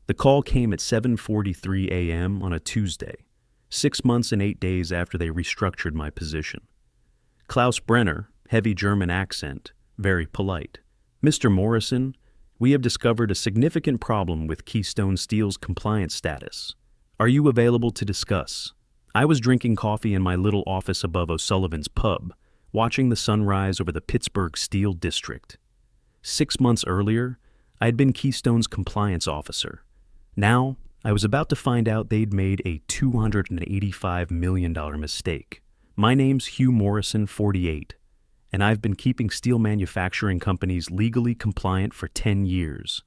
The call came at 7:43 a.m. on a Tuesday, 6 months and 8 days after they restructured my position. Klaus Brenner, heavy German accent, very polite. "Mr. Morrison, we have discovered a significant problem with Keystone Steel's compliance status. Are you available to discuss?" I was drinking coffee in my little office above O'Sullivan's pub, watching the sunrise over the Pittsburgh Steel District. 6 months earlier, I had been Keystone's compliance officer. Now, I was about to find out they'd made a $285 million mistake. My name's Hugh Morrison, 48, and I've been keeping steel manufacturing companies legally compliant for 10 years.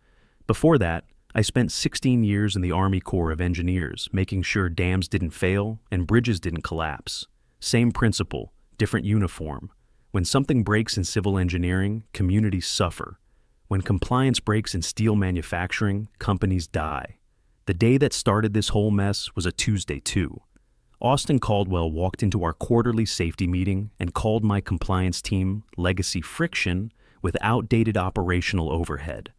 Before that, I spent 16 years in the Army Corps of Engineers, making sure dams didn't fail and bridges didn't collapse. Same principle, different uniform. When something breaks in civil engineering, communities suffer. When compliance breaks in steel manufacturing, companies die. The day that started this whole mess was a Tuesday, too. Austin Caldwell walked into our quarterly safety meeting and called my compliance team legacy friction with outdated operational overhead.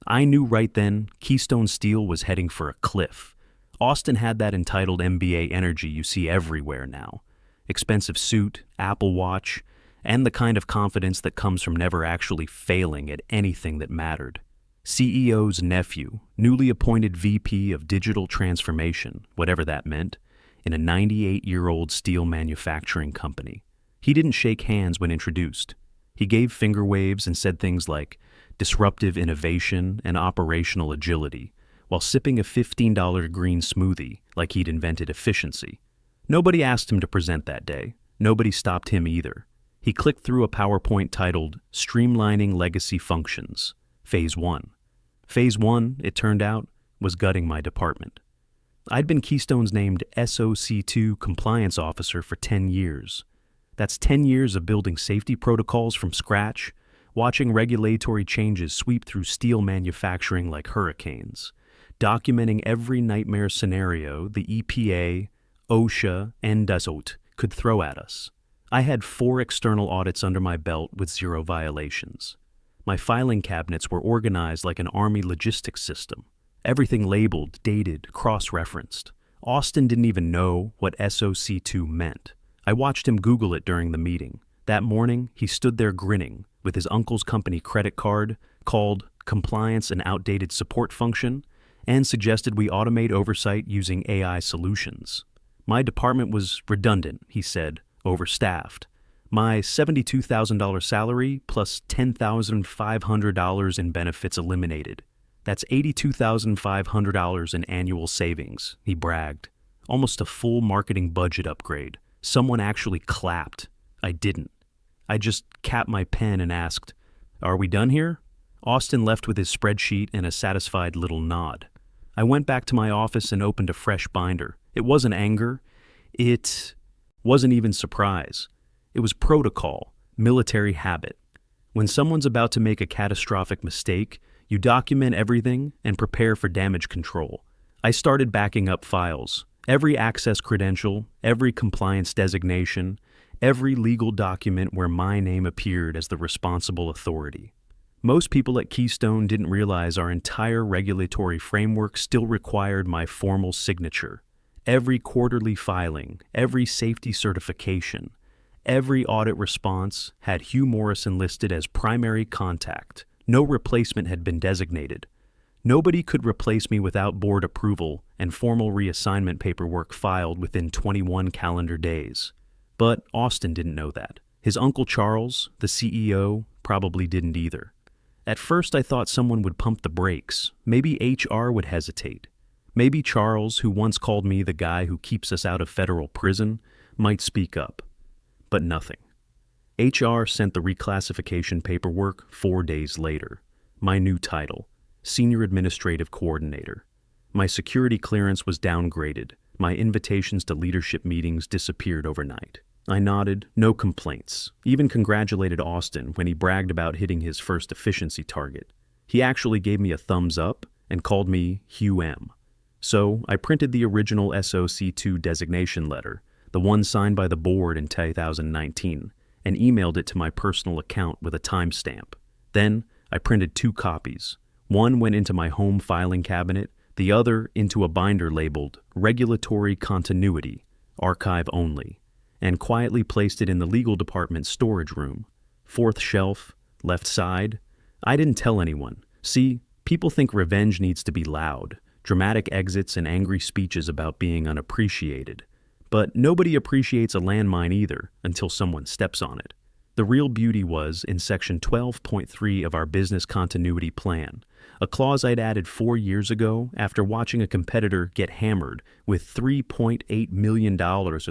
I knew right then Keystone Steel was heading for a cliff. Austin had that entitled MBA energy you see everywhere now. Expensive suit, Apple Watch, and the kind of confidence that comes from never actually failing at anything that mattered. CEO's nephew, newly appointed VP of Digital Transformation, whatever that meant, in a 98-year-old steel manufacturing company. He didn't shake hands when introduced. He gave finger waves and said things like disruptive innovation and operational agility, while sipping a $15 green smoothie like he'd invented efficiency. Nobody asked him to present that day. Nobody stopped him either. He clicked through a PowerPoint titled Streamlining Legacy Functions, Phase 1. Phase 1, it turned out, was gutting my department. I'd been Keystone's named SOC2 compliance officer for 10 years. That's 10 years of building safety protocols from scratch, watching regulatory changes sweep through steel manufacturing like hurricanes, documenting every nightmare scenario the EPA, OSHA, and DASOT could throw at us. I had 4 external audits under my belt with 0 violations. My filing cabinets were organized like an Army logistics system. Everything labeled, dated, cross-referenced. Austin didn't even know what SOC2 meant. I watched him Google it during the meeting. That morning, he stood there grinning, with his uncle's company credit card, called Compliance and Outdated Support Function, and suggested we automate oversight using AI solutions. My department was redundant, he said, overstaffed. My $72,000 salary plus $10,500 in benefits eliminated. That's $82,500 in annual savings, he bragged. Almost a full marketing budget upgrade. Someone actually clapped. I didn't. I just capped my pen and asked, "Are we done here?" Austin left with his spreadsheet and a satisfied little nod. I went back to my office and opened a fresh binder. It wasn't anger. It wasn't even surprise. It was protocol, military habit. When someone's about to make a catastrophic mistake, you document everything and prepare for damage control. I started backing up files. Every access credential, every compliance designation, every legal document where my name appeared as the responsible authority. Most people at Keystone didn't realize our entire regulatory framework still required my formal signature. Every quarterly filing, every safety certification, every audit response had Hugh Morrison listed as primary contact. No replacement had been designated. Nobody could replace me without board approval and formal reassignment paperwork filed within 21 calendar days. But Austin didn't know that. His uncle Charles, the CEO, probably didn't either. At first I thought someone would pump the brakes. Maybe HR would hesitate. Maybe Charles, who once called me the guy who keeps us out of federal prison, might speak up. But nothing. HR sent the reclassification paperwork 4 days later. My new title, Senior Administrative Coordinator. My security clearance was downgraded. My invitations to leadership meetings disappeared overnight. I nodded, no complaints. Even congratulated Austin when he bragged about hitting his first efficiency target. He actually gave me a thumbs up and called me Hugh M. So I printed the original SOC2 designation letter, the one signed by the board in 2019, and emailed it to my personal account with a timestamp. Then I printed 2 copies. One went into my home filing cabinet, the other into a binder labeled Regulatory Continuity, Archive Only, and quietly placed it in the legal department's storage room. Fourth shelf, left side. I didn't tell anyone. See, people think revenge needs to be loud, dramatic exits and angry speeches about being unappreciated. But nobody appreciates a landmine either until someone steps on it. The real beauty was in Section 12.3 of our business continuity plan, a clause I'd added 4 years ago after watching a competitor get hammered with $3.8 million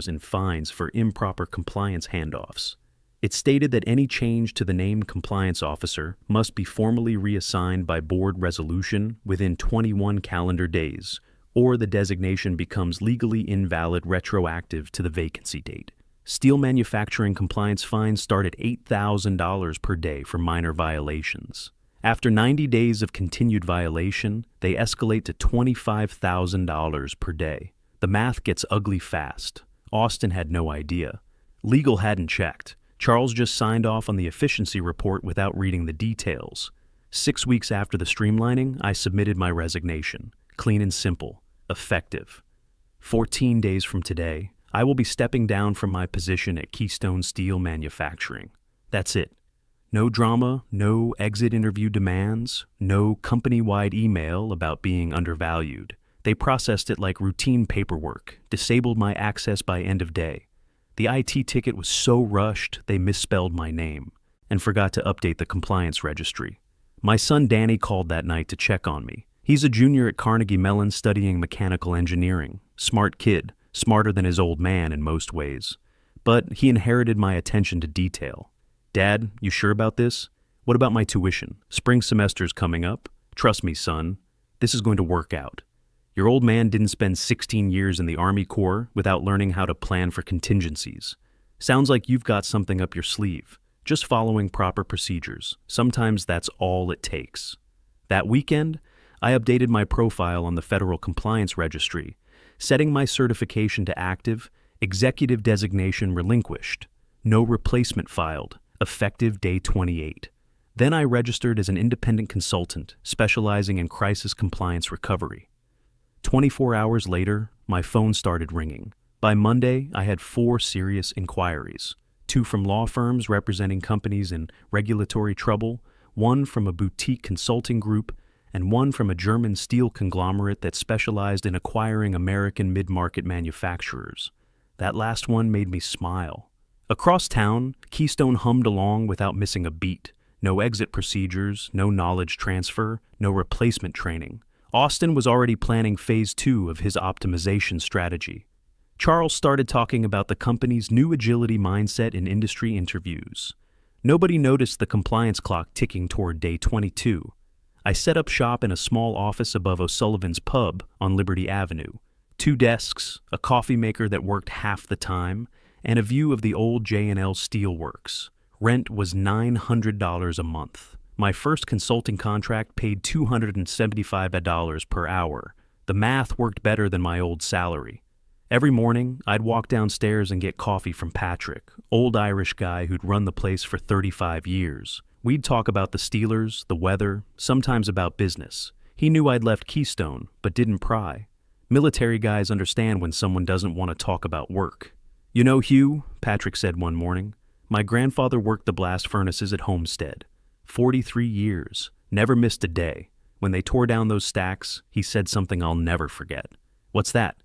in fines for improper compliance handoffs. It stated that any change to the named compliance officer must be formally reassigned by board resolution within 21 calendar days, or the designation becomes legally invalid retroactive to the vacancy date. Steel manufacturing compliance fines start at $8,000 per day for minor violations. After 90 days of continued violation, they escalate to $25,000 per day. The math gets ugly fast. Austin had no idea. Legal hadn't checked. Charles just signed off on the efficiency report without reading the details. 6 weeks after the streamlining, I submitted my resignation. Clean and simple. Effective. 14 days from today, I will be stepping down from my position at Keystone Steel Manufacturing. That's it. No drama, no exit interview demands, no company-wide email about being undervalued. They processed it like routine paperwork, disabled my access by end of day. The IT ticket was so rushed they misspelled my name and forgot to update the compliance registry. My son Danny called that night to check on me. He's a junior at Carnegie Mellon studying mechanical engineering. Smart kid, smarter than his old man in most ways. But he inherited my attention to detail. Dad, you sure about this? What about my tuition? Spring semester's coming up. Trust me, son. This is going to work out. Your old man didn't spend 16 years in the Army Corps without learning how to plan for contingencies. Sounds like you've got something up your sleeve. Just following proper procedures. Sometimes that's all it takes. That weekend, I updated my profile on the Federal Compliance Registry, setting my certification to active, executive designation relinquished, no replacement filed, effective day 28. Then I registered as an independent consultant specializing in crisis compliance recovery. 24 hours later, my phone started ringing. By Monday, I had 4 serious inquiries, 2 from law firms representing companies in regulatory trouble, 1 from a boutique consulting group, and 1 from a German steel conglomerate that specialized in acquiring American mid-market manufacturers. That last one made me smile. Across town, Keystone hummed along without missing a beat. No exit procedures, no knowledge transfer, no replacement training. Austin was already planning phase 2 of his optimization strategy. Charles started talking about the company's new agility mindset in industry interviews. Nobody noticed the compliance clock ticking toward day 22. I set up shop in a small office above O'Sullivan's Pub on Liberty Avenue. 2 desks, a coffee maker that worked half the time, and a view of the old J&L Steelworks. Rent was $900 a month. My first consulting contract paid $275 per hour. The math worked better than my old salary. Every morning, I'd walk downstairs and get coffee from Patrick, old Irish guy who'd run the place for 35 years. We'd talk about the Steelers, the weather, sometimes about business. He knew I'd left Keystone, but didn't pry. Military guys understand when someone doesn't want to talk about work. You know, Hugh, Patrick said one morning, my grandfather worked the blast furnaces at Homestead. 43 years, never missed a day. When they tore down those stacks, he said something I'll never forget. What's that?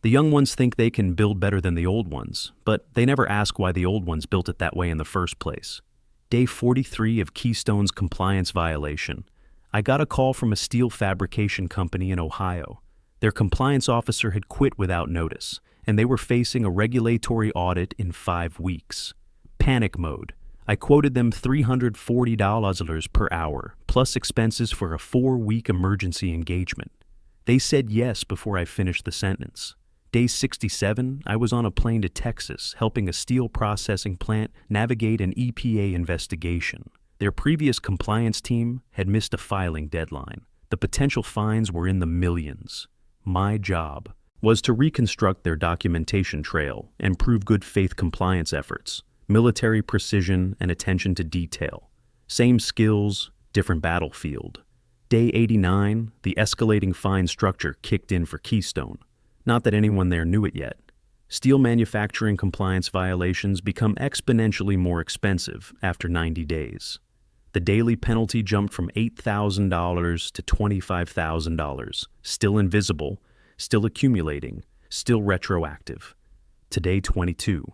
The young ones think they can build better than the old ones, but they never ask why the old ones built it that way in the first place. Day 43 of Keystone's compliance violation. I got a call from a steel fabrication company in Ohio. Their compliance officer had quit without notice, and they were facing a regulatory audit in 5 weeks. Panic mode. I quoted them $340 per hour, plus expenses for a 4-week emergency engagement. They said yes before I finished the sentence. Day 67, I was on a plane to Texas, helping a steel processing plant navigate an EPA investigation. Their previous compliance team had missed a filing deadline. The potential fines were in the millions. My job was to reconstruct their documentation trail and prove good faith compliance efforts, military precision and attention to detail. Same skills, different battlefield. Day 89, the escalating fine structure kicked in for Keystone. Not that anyone there knew it yet. Steel manufacturing compliance violations become exponentially more expensive after 90 days. The daily penalty jumped from $8,000 to $25,000, still invisible, still accumulating, still retroactive. Today 22.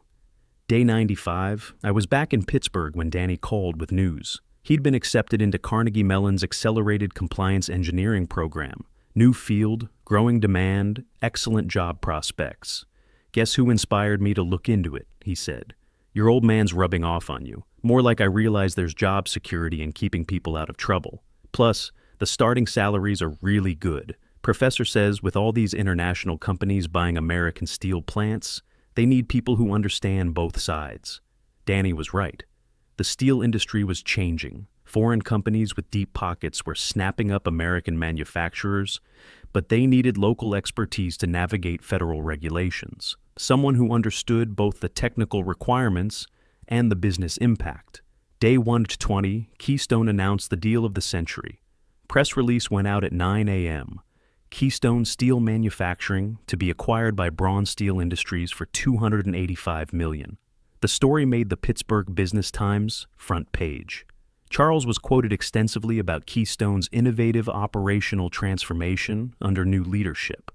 Day 95, I was back in Pittsburgh when Danny called with news. He'd been accepted into Carnegie Mellon's Accelerated Compliance Engineering program. New field, growing demand, excellent job prospects. Guess who inspired me to look into it, he said. Your old man's rubbing off on you. More like I realize there's job security in keeping people out of trouble. Plus, the starting salaries are really good. Professor says with all these international companies buying American steel plants, they need people who understand both sides. Danny was right. The steel industry was changing. Foreign companies with deep pockets were snapping up American manufacturers, but they needed local expertise to navigate federal regulations. Someone who understood both the technical requirements and the business impact. Day 120, Keystone announced the deal of the century. Press release went out at 9 a.m. Keystone Steel Manufacturing to be acquired by Braun Steel Industries for $285 million. The story made the Pittsburgh Business Times front page. Charles was quoted extensively about Keystone's innovative operational transformation under new leadership.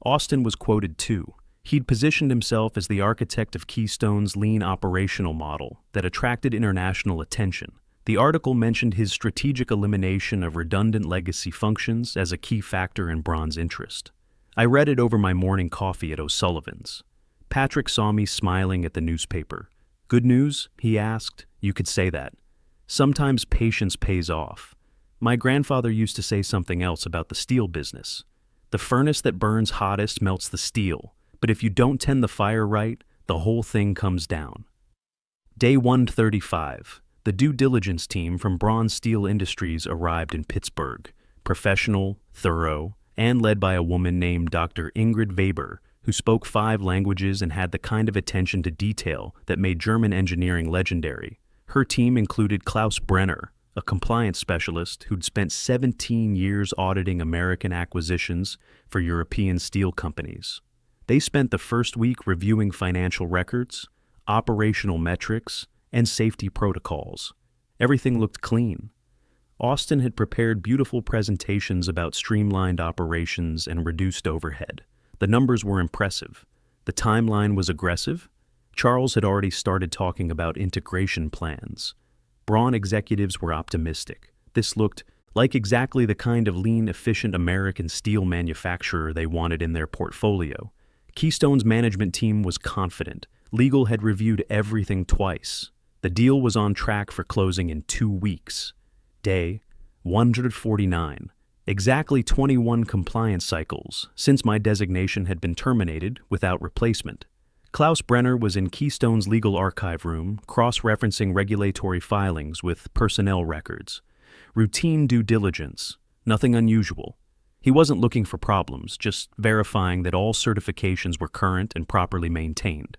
Austin was quoted too. He'd positioned himself as the architect of Keystone's lean operational model that attracted international attention. The article mentioned his strategic elimination of redundant legacy functions as a key factor in Braun's interest. I read it over my morning coffee at O'Sullivan's. Patrick saw me smiling at the newspaper. Good news? He asked. You could say that. Sometimes patience pays off. My grandfather used to say something else about the steel business. The furnace that burns hottest melts the steel, but if you don't tend the fire right, the whole thing comes down. Day 135. The due diligence team from Braun Steel Industries arrived in Pittsburgh, professional, thorough, and led by a woman named Dr. Ingrid Weber, who spoke 5 languages and had the kind of attention to detail that made German engineering legendary. Her team included Klaus Brenner, a compliance specialist who'd spent 17 years auditing American acquisitions for European steel companies. They spent the first week reviewing financial records, operational metrics, and safety protocols. Everything looked clean. Austin had prepared beautiful presentations about streamlined operations and reduced overhead. The numbers were impressive. The timeline was aggressive. Charles had already started talking about integration plans. Braun executives were optimistic. This looked like exactly the kind of lean, efficient American steel manufacturer they wanted in their portfolio. Keystone's management team was confident. Legal had reviewed everything twice. The deal was on track for closing in 2 weeks. Day 149. Exactly 21 compliance cycles since my designation had been terminated without replacement. Klaus Brenner was in Keystone's legal archive room, cross-referencing regulatory filings with personnel records. Routine due diligence, nothing unusual. He wasn't looking for problems, just verifying that all certifications were current and properly maintained.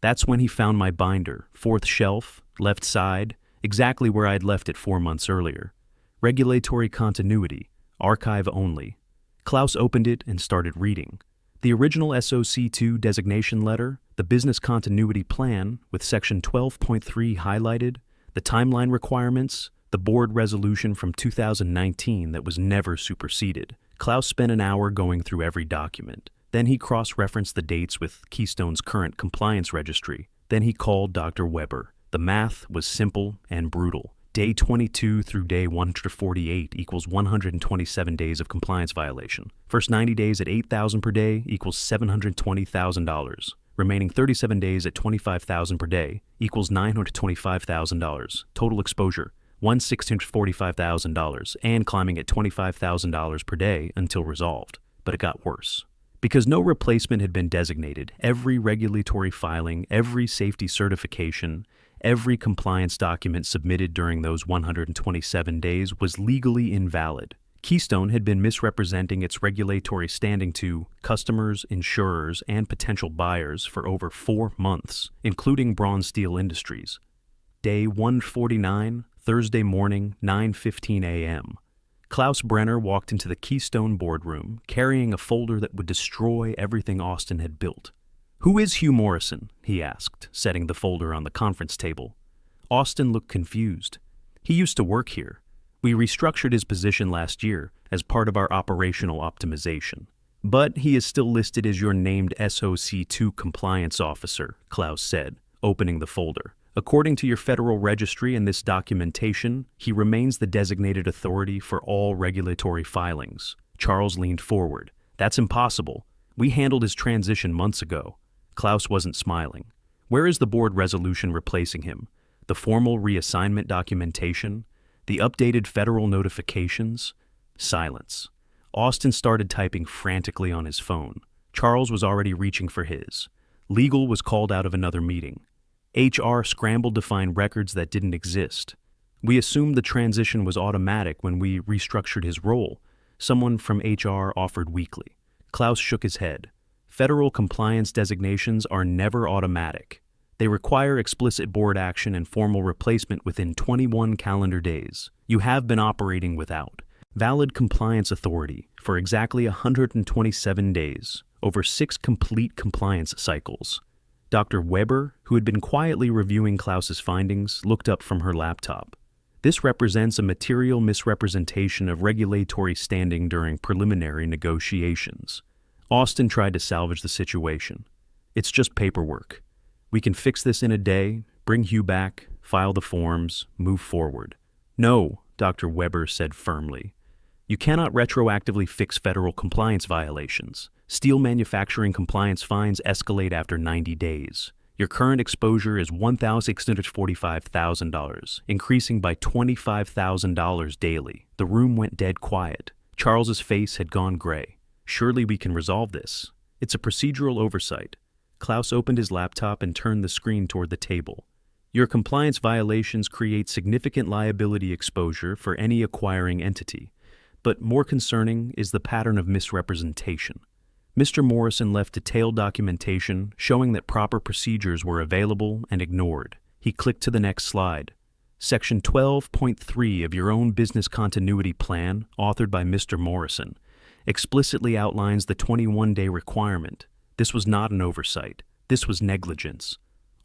That's when he found my binder, 4th shelf, left side, exactly where I'd left it 4 months earlier. Regulatory continuity, archive only. Klaus opened it and started reading. The original SOC2 designation letter, the business continuity plan with section 12.3 highlighted, the timeline requirements, the board resolution from 2019 that was never superseded. Klaus spent an hour going through every document. Then he cross-referenced the dates with Keystone's current compliance registry. Then he called Dr. Weber. The math was simple and brutal. Day 22 through day 148 equals 127 days of compliance violation. First 90 days at $8,000 per day equals $720,000. Remaining 37 days at $25,000 per day equals $925,000. Total exposure, $1,645,000, and climbing at $25,000 per day until resolved. But it got worse. Because no replacement had been designated, every regulatory filing, every safety certification, every compliance document submitted during those 127 days was legally invalid. Keystone had been misrepresenting its regulatory standing to customers, insurers, and potential buyers for over 4 months, including Braun Steel Industries. Day 149, Thursday morning, 9:15 a.m. Klaus Brenner walked into the Keystone boardroom, carrying a folder that would destroy everything Austin had built. "Who is Hugh Morrison?" he asked, setting the folder on the conference table. Austin looked confused. "He used to work here. We restructured his position last year as part of our operational optimization. But he is still listed as your named SOC2 compliance officer," Klaus said, opening the folder. "According to your federal registry and this documentation, he remains the designated authority for all regulatory filings." Charles leaned forward. "That's impossible. We handled his transition months ago." Klaus wasn't smiling. "Where is the board resolution replacing him? The formal reassignment documentation? The updated federal notifications?" Silence. Austin started typing frantically on his phone. Charles was already reaching for his. Legal was called out of another meeting. HR scrambled to find records that didn't exist. "We assumed the transition was automatic when we restructured his role," someone from HR offered weakly. Klaus shook his head. "Federal compliance designations are never automatic. They require explicit board action and formal replacement within 21 calendar days. You have been operating without valid compliance authority for exactly 127 days, over 6 complete compliance cycles." Dr. Weber, who had been quietly reviewing Klaus's findings, looked up from her laptop. "This represents a material misrepresentation of regulatory standing during preliminary negotiations." Austin tried to salvage the situation. "It's just paperwork. We can fix this in a day, bring Hugh back, file the forms, move forward." "No," Dr. Weber said firmly. "You cannot retroactively fix federal compliance violations. Steel manufacturing compliance fines escalate after 90 days. Your current exposure is $1,645,000, increasing by $25,000 daily." The room went dead quiet. Charles's face had gone gray. "Surely we can resolve this. It's a procedural oversight." Klaus opened his laptop and turned the screen toward the table. "Your compliance violations create significant liability exposure for any acquiring entity. But more concerning is the pattern of misrepresentation. Mr. Morrison left detailed documentation showing that proper procedures were available and ignored." He clicked to the next slide. "Section 12.3 of your own business continuity plan, authored by Mr. Morrison, explicitly outlines the 21-day requirement. This was not an oversight. This was negligence."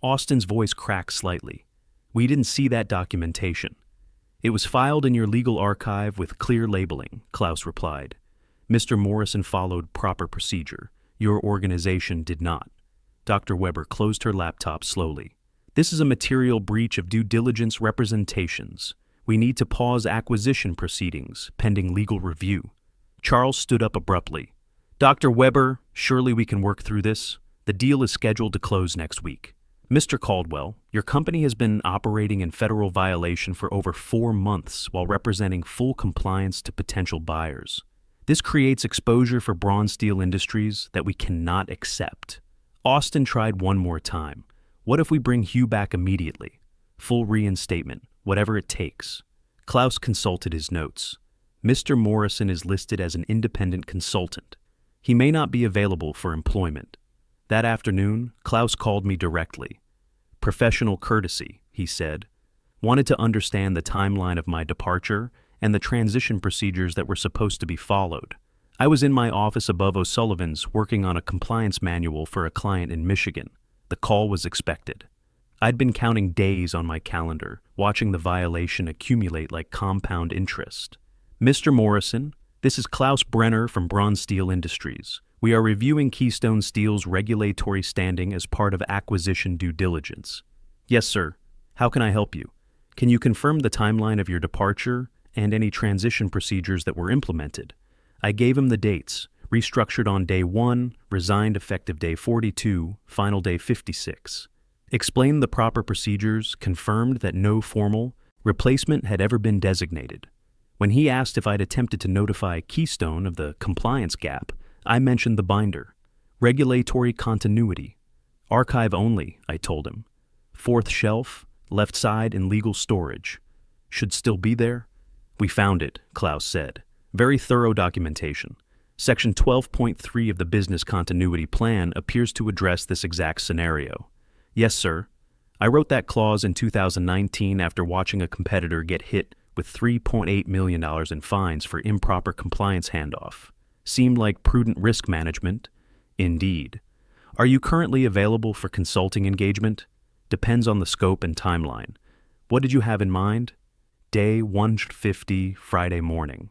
Austin's voice cracked slightly. "We didn't see that documentation." "It was filed in your legal archive with clear labeling," Klaus replied. "Mr. Morrison followed proper procedure. Your organization did not." Dr. Weber closed her laptop slowly. "This is a material breach of due diligence representations. We need to pause acquisition proceedings pending legal review." Charles stood up abruptly. "Dr. Weber, surely we can work through this. The deal is scheduled to close next week." "Mr. Caldwell, your company has been operating in federal violation for over 4 months while representing full compliance to potential buyers. This creates exposure for Braun Steel Industries that we cannot accept." Austin tried one more time. "What if we bring Hugh back immediately? Full reinstatement, whatever it takes." Klaus consulted his notes. "Mr. Morrison is listed as an independent consultant. He may not be available for employment." That afternoon, Klaus called me directly. "Professional courtesy," he said. "Wanted to understand the timeline of my departure and the transition procedures that were supposed to be followed. I was in my office above O'Sullivan's working on a compliance manual for a client in Michigan. The call was expected. I'd been counting days on my calendar, watching the violation accumulate like compound interest. "Mr. Morrison, this is Klaus Brenner from Braun Steel Industries. We are reviewing Keystone Steel's regulatory standing as part of acquisition due diligence." "Yes, sir. How can I help you? Can you confirm the timeline of your departure and any transition procedures that were implemented?" I gave him the dates: restructured on day 1, resigned effective day 42, final day 56. Explained the proper procedures, confirmed that no formal replacement had ever been designated. When he asked if I'd attempted to notify Keystone of the compliance gap, I mentioned the binder. "Regulatory continuity. Archive only," I told him. "4th shelf, left side in legal storage. Should still be there?" "We found it," Klaus said. "Very thorough documentation. Section 12.3 of the business continuity plan appears to address this exact scenario." "Yes, sir. I wrote that clause in 2019 after watching a competitor get hit with $3.8 million in fines for improper compliance handoff. Seemed like prudent risk management? Indeed. Are you currently available for consulting engagement? Depends on the scope and timeline. What did you have in mind? Day 150, Friday morning.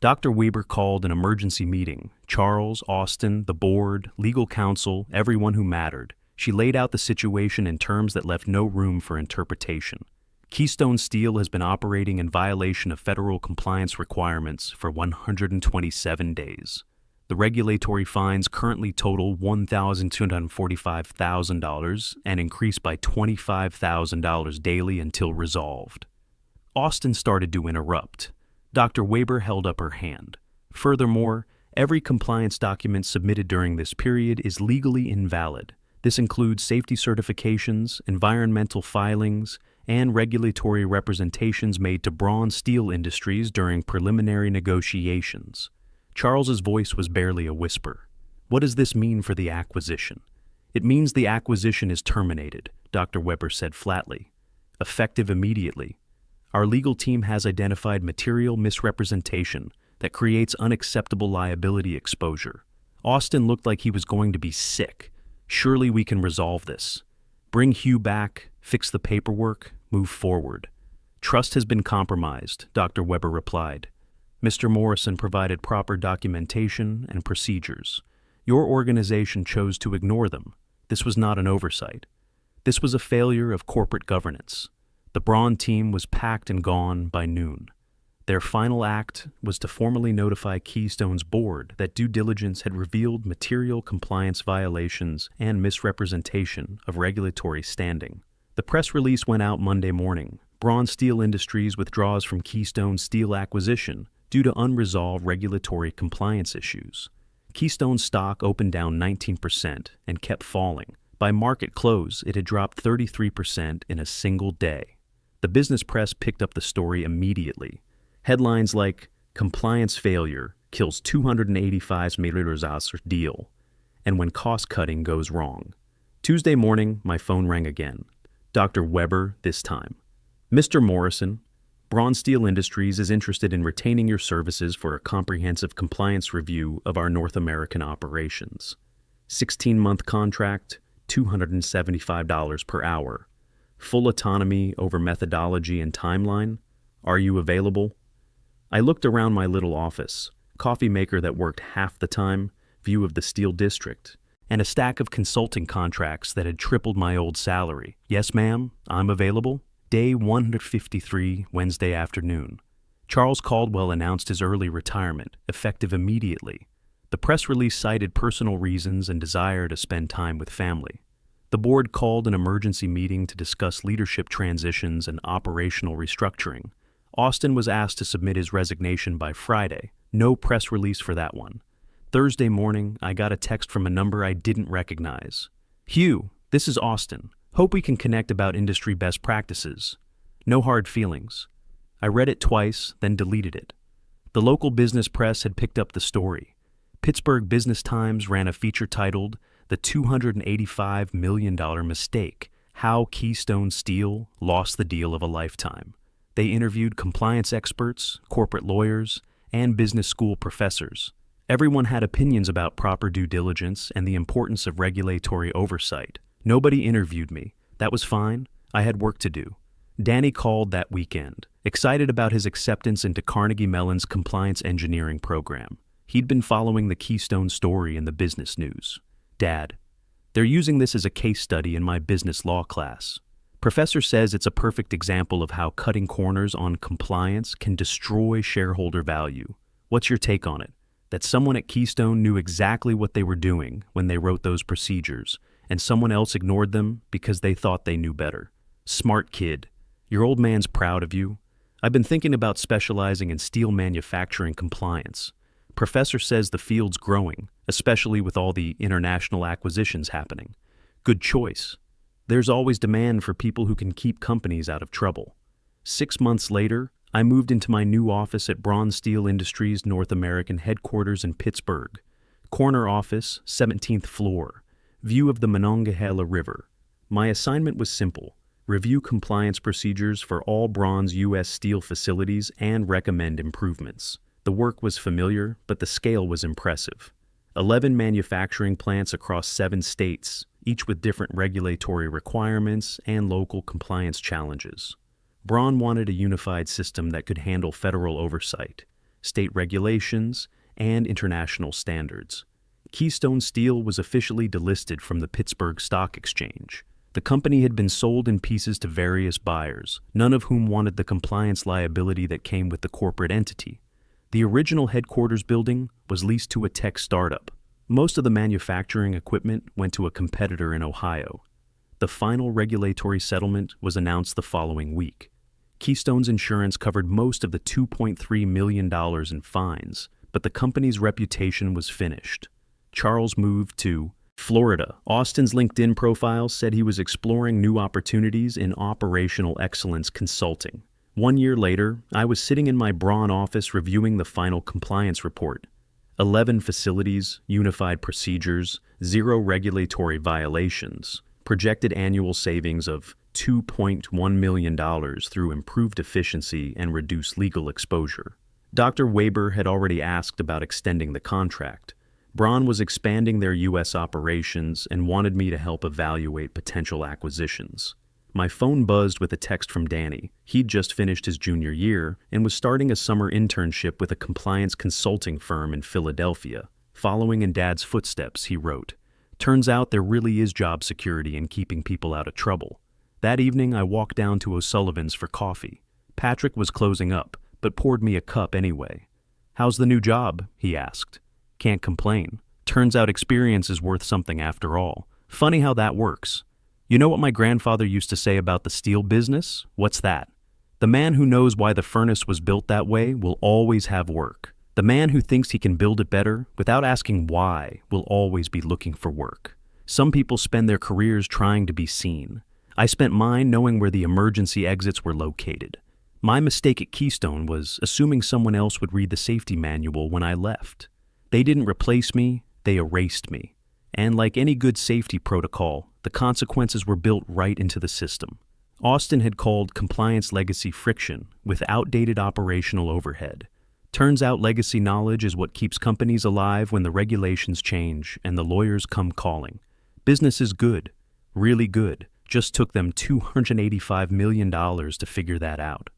Dr. Weber called an emergency meeting. Charles, Austin, the board, legal counsel, everyone who mattered. She laid out the situation in terms that left no room for interpretation. Keystone Steel has been operating in violation of federal compliance requirements for 127 days. The regulatory fines currently total $1,245,000 and increase by $25,000 daily until resolved. Austin started to interrupt. Dr. Weber held up her hand. Furthermore, every compliance document submitted during this period is legally invalid. This includes safety certifications, environmental filings, and regulatory representations made to Braun Steel Industries during preliminary negotiations. Charles's voice was barely a whisper. What does this mean for the acquisition? It means the acquisition is terminated, Dr. Weber said flatly. Effective immediately. Our legal team has identified material misrepresentation that creates unacceptable liability exposure. Austin looked like he was going to be sick. Surely we can resolve this. Bring Hugh back, fix the paperwork, move forward. Trust has been compromised, Dr. Weber replied. Mr. Morrison provided proper documentation and procedures. Your organization chose to ignore them. This was not an oversight. This was a failure of corporate governance. The Braun team was packed and gone by noon. Their final act was to formally notify Keystone's board that due diligence had revealed material compliance violations and misrepresentation of regulatory standing. The press release went out Monday morning. Braun Steel Industries withdraws from Keystone Steel acquisition due to unresolved regulatory compliance issues. Keystone stock opened down 19% and kept falling. By market close, it had dropped 33% in a single day. The business press picked up the story immediately. Headlines like, "Compliance failure kills $285 million deal," and "When cost-cutting goes wrong." Tuesday morning, my phone rang again. Dr. Weber this time. "Mr. Morrison, Braun Steel Industries is interested in retaining your services for a comprehensive compliance review of our North American operations. 16-month contract, $275 per hour. Full autonomy over methodology and timeline. Are you available?" I looked around my little office, coffee maker that worked half the time, view of the steel district, and a stack of consulting contracts that had tripled my old salary. "Yes, ma'am, I'm available." Day 153, Wednesday afternoon. Charles Caldwell announced his early retirement, effective immediately. The press release cited personal reasons and desire to spend time with family. The board called an emergency meeting to discuss leadership transitions and operational restructuring. Austin was asked to submit his resignation by Friday. No press release for that one. Thursday morning, I got a text from a number I didn't recognize. "Hugh, this is Austin. Hope we can connect about industry best practices. No hard feelings." I read it twice, then deleted it. The local business press had picked up the story. Pittsburgh Business Times ran a feature titled, "The $285 million Mistake, How Keystone Steel Lost the Deal of a Lifetime." They interviewed compliance experts, corporate lawyers, and business school professors. Everyone had opinions about proper due diligence and the importance of regulatory oversight. Nobody interviewed me. That was fine. I had work to do. Danny called that weekend, excited about his acceptance into Carnegie Mellon's compliance engineering program. He'd been following the Keystone story in the business news. "Dad, they're using this as a case study in my business law class. Professor says it's a perfect example of how cutting corners on compliance can destroy shareholder value. What's your take on it? That someone at Keystone knew exactly what they were doing when they wrote those procedures, and someone else ignored them because they thought they knew better. Smart kid. Your old man's proud of you. I've been thinking about specializing in steel manufacturing compliance. Professor says the field's growing, especially with all the international acquisitions happening. Good choice. There's always demand for people who can keep companies out of trouble." 6 months later, I moved into my new office at Braun Steel Industries North American headquarters in Pittsburgh. Corner office, 17th floor. View of the Monongahela River. My assignment was simple: review compliance procedures for all bronze U.S. steel facilities, and recommend improvements. The work was familiar, but the scale was impressive. 11 manufacturing plants across 7 states, each with different regulatory requirements and local compliance challenges. Braun wanted a unified system that could handle federal oversight, state regulations, and international standards. Keystone Steel was officially delisted from the Pittsburgh Stock Exchange. The company had been sold in pieces to various buyers, none of whom wanted the compliance liability that came with the corporate entity. The original headquarters building was leased to a tech startup. Most of the manufacturing equipment went to a competitor in Ohio. The final regulatory settlement was announced the following week. Keystone's insurance covered most of the $2.3 million in fines, but the company's reputation was finished. Charles moved to Florida. Austin's LinkedIn profile said he was exploring new opportunities in operational excellence consulting. 1 year later, I was sitting in my Braun office reviewing the final compliance report. 11 facilities, unified procedures, 0 regulatory violations, projected annual savings of $2.1 million through improved efficiency and reduced legal exposure. Dr. Weber had already asked about extending the contract. Braun was expanding their U.S. operations and wanted me to help evaluate potential acquisitions. My phone buzzed with a text from Danny. He'd just finished his junior year and was starting a summer internship with a compliance consulting firm in Philadelphia. Following in Dad's footsteps, he wrote, "Turns out there really is job security in keeping people out of trouble." That evening, I walked down to O'Sullivan's for coffee. Patrick was closing up, but poured me a cup anyway. "How's the new job?" he asked. "Can't complain. Turns out experience is worth something after all. Funny how that works. You know what my grandfather used to say about the steel business? What's that? The man who knows why the furnace was built that way will always have work. The man who thinks he can build it better without asking why will always be looking for work. Some people spend their careers trying to be seen. I spent mine knowing where the emergency exits were located. My mistake at Keystone was assuming someone else would read the safety manual when I left. They didn't replace me, they erased me. And like any good safety protocol, the consequences were built right into the system. Austin had called compliance legacy friction with outdated operational overhead. Turns out legacy knowledge is what keeps companies alive when the regulations change and the lawyers come calling. Business is good, really good. Just took them $285 million to figure that out.